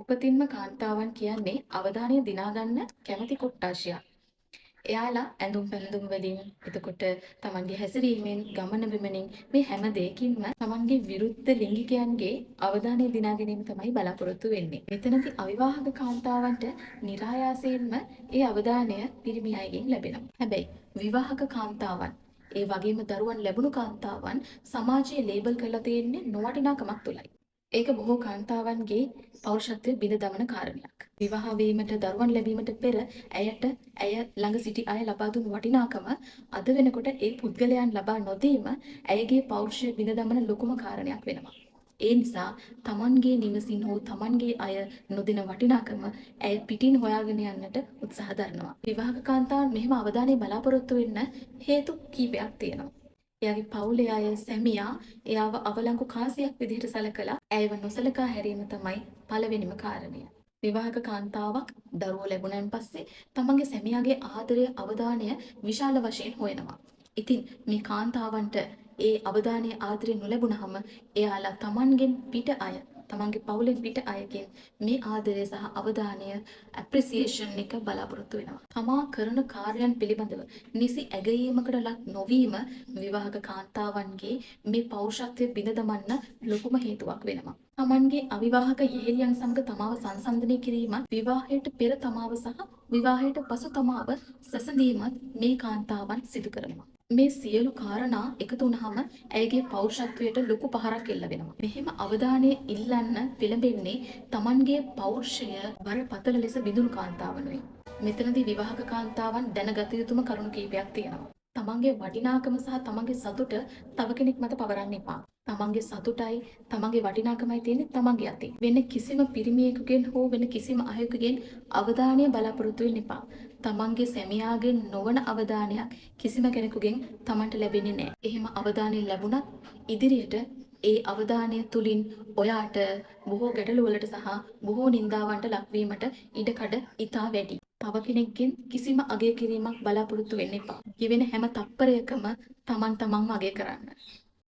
උපතින්ම කාන්තාවන් කියන්නේ අවධානය දිනා ගන්න කැමැති කොට්ටාශයක්. එයාලා ඇඳුම් පැළඳුම් වලින්, එතකොට තමන්ගේ හැසිරීමෙන්, ගමන බිමනින් මේ හැම දෙයකින්ම තමන්ගේ විරුද්ධ ලිංගිකයන්ගේ අවධානය දිනා ගැනීම තමයි බලාපොරොත්තු වෙන්නේ. මෙතනදී අවිවාහක කාන්තාවන්ට નિરાයාසයෙන්ම ඒ අවධානය පිරිමි අයගෙන් ලැබෙනවා. හැබැයි විවාහක කාන්තාවන් ඒ වගේම දරුවන් ලැබුණු කාන්තාවන් සමාජයේ ලේබල් කරලා තියෙන්නේ නොවටිනාකමක් තුලයි. ඒක බොහෝ කාන්තාවන්ගේ පෞරුෂත්වය බිඳ දමන කාරණයක්. විවාහ වීමට දරුවන් ලැබීමට පෙර ඇය ළඟ සිටි අය ලබා දුන් වටිනාකම අද වෙනකොට ඒ පුද්ගලයන් ලබා නොදීම ඇයගේ පෞරුෂය බිඳ දමන ලොකුම කාරණයක් වෙනවා. ඒ නිසා තමන්ගේ නිවසින් හෝ තමන්ගේ අය නොදෙන වටිනාකම ඇය පිටින් හොයාගෙන යන්නට උත්සාහ දරනවා. විවාහක කාන්තාවන් මෙහෙම අවධානය බලාපොරොත්තු වෙන්න හේතු කීපයක් තියෙනවා. එයාගේ පවුලේ අය සැමියා එයාව අවලංගු කාසියක් විදිහට සැලකලා ඇයව නොසලකා හැරීම තමයි පළවෙනිම කාරණය. විවාහක කාන්තාවක් දරුවෝ ලැබුණන් පස්සේ තමන්ගේ සැමියාගේ ආදරය අවධානය විශාල වශයෙන් හොයනවා. ඉතින් මේ කාන්තාවන්ට ඒ අවධානය ආදරය නොලැබුණහම එයාලා තමන්ගෙන් පිට අය තමන්ගේ පවුලෙන් පිට අයගෙන් මේ ආදරය සහ අවධානය ඇප්‍රීසියේෂන් එක බලාපොරොත්තු වෙනවා. තමා කරන කාර්යයන් පිළිබඳව නිසි ඇගයීමකට ලක් නොවීම විවාහක කාන්තාවන්ගේ මේ පෞරුෂත්වය බිඳ දමන්න ලොකුම හේතුවක් වෙනවා. තමන්ගේ අවිවාහක යෙහෙලියන් සමග තමාව සංසන්දනය කිරීමත්, විවාහයට පෙර තමාව සහ විවාහයට පසු තමාව සැසඳීමත් මේ කාන්තාවන් සිදු කරනවා. මේ සියලු කාරණා එකතු වුණාම ඇයගේ පෞරුෂත්වයට ලොකු පහරක් එල්ල වෙනවා. මෙහෙම අවධානය ඉල්ලන්න පෙළඹෙන්නේ Tamanගේ පෞරුෂය බරපතල ලෙස බිඳුණු කාන්තාවනුයි. මෙතනදී විවාහක කාන්තාවන් දැනගත යුතුම කරුණු කීපයක් තියෙනවා. තමන්ගේ වටිනාකම සහ තමන්ගේ සතුට තව කෙනෙක් මත පවරන්න එපා. තමන්ගේ සතුටයි තමන්ගේ වටිනාකමයි තියෙන්නේ තමන්ගේ අතේ. වෙන කිසිම පිරිමියෙකුගෙන් හෝ වෙන කිසිම අයෙකුගෙන් අවධානය බලාපොරොත්තු වෙන්න එපා. තමන්ගේ සැමියාගෙන් නොවන අවධානයක් කිසිම කෙනෙකුගෙන් තමන්ට ලැබෙන්නේ නැහැ. එහෙම අවධානය ලැබුණත් ඉදිරියට ඒ අවධානය තුලින් ඔයාට බොහෝ ගැටලු වලට සහ බොහෝ නින්දාවන්ට ලක්වීමට ඉඩකඩ ඉතා වැඩි. තව කෙනෙක්ගෙන් කිසිම අගය කිරීමක් බලාපොරොත්තු වෙන්න එපා. ගෙවෙන හැම තප්පරයකම තමන්ව අගය කරන්න.